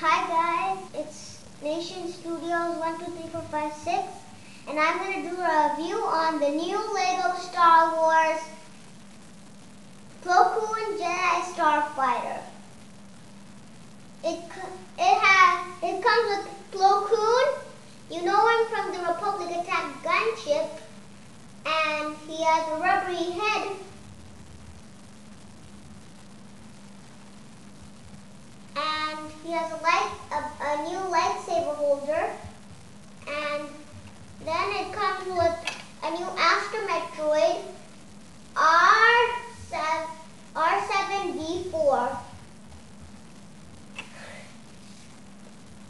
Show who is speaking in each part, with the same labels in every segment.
Speaker 1: Hi guys, it's Nation Studios 1, 2, 3, 4, 5, 6, and I'm going to do a review on the new LEGO Star Wars Plo Koon Jedi Starfighter. It comes with Plo Koon. You know him from the Republic Attack gunship, and he has a rubbery head. And he has a new lightsaber holder, and then it comes with a new astromech droid, R7D4.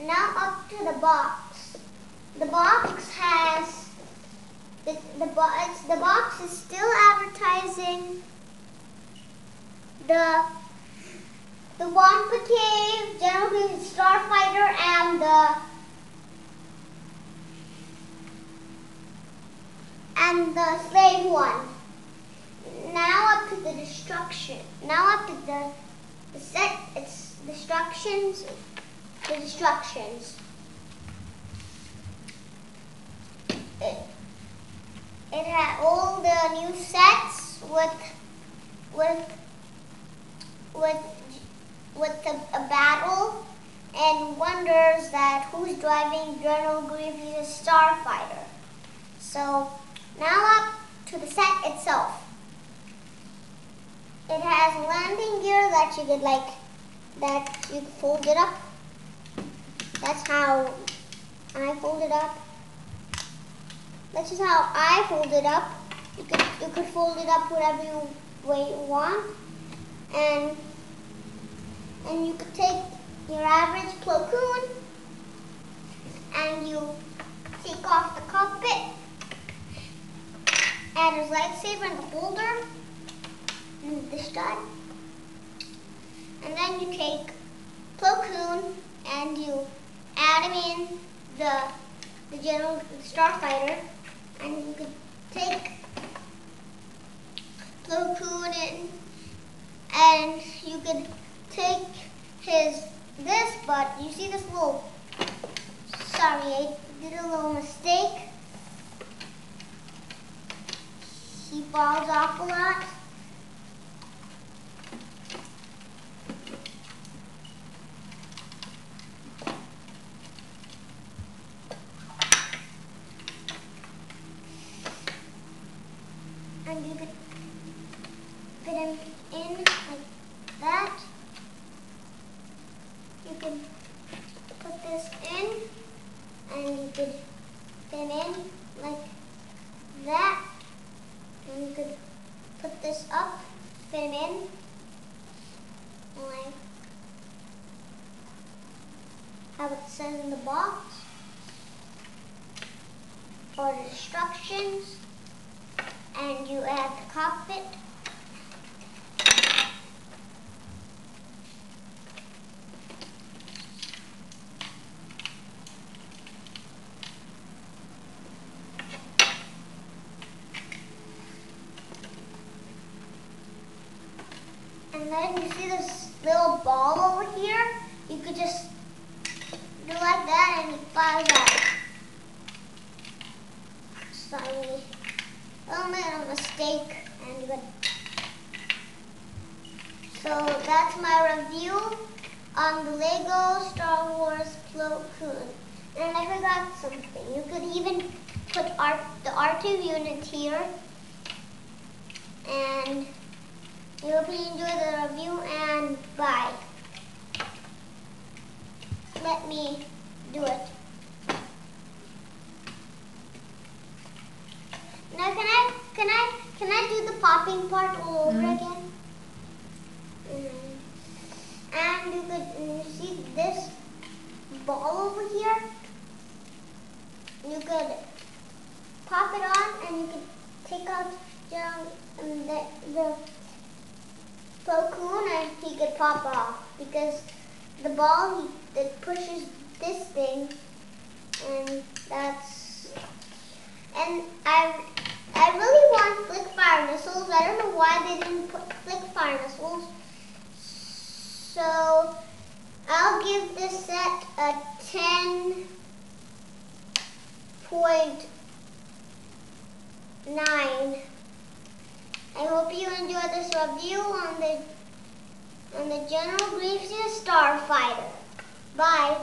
Speaker 1: Now up to the box. The box has the box is still advertising the Wampa Cave, General Grievous Starfighter, and the Slave One. Now up to the destruction. Now up to the set. It's destructions. The destructions. It had all the new sets with a battle, and wonders that who's driving General Grievous Starfighter. So now up to the set itself. It has landing gear that you could fold it up. That's how I fold it up. This is how I fold it up. You could fold it up whatever way you want, and you could take your average Plo Koon and you take off the cockpit, add his lightsaber in the holder and the stud, and then you take Plo Koon and you add him in the General Starfighter, and you could take Plo Koon in, and you could take but you see this little, sorry, I did a little mistake. He falls off a lot. And you could fit him in like that. You could put this in, and you could fit him in like that. And you could put this up, fit him in like how it says in the box, or the instructions, and you add the cockpit. And then you see this little ball over here? You could just do like that and it flies out. Sorry. I made a mistake. And so that's my review on the LEGO Star Wars Plo Koon. And I forgot something. You could even put the R2 unit here. And we hope you enjoy the review, and bye. Let me do it. Now can I do the popping part all over again? And you see this ball over here? You could pop it on, and you could take out the Plo Koon, and he could pop off, because the ball that pushes this thing, and I really want flick fire missiles. I don't know why they didn't put flick fire missiles. So I'll give this set 10.9. I hope you enjoyed this review on the General Grievous Starfighter. Bye.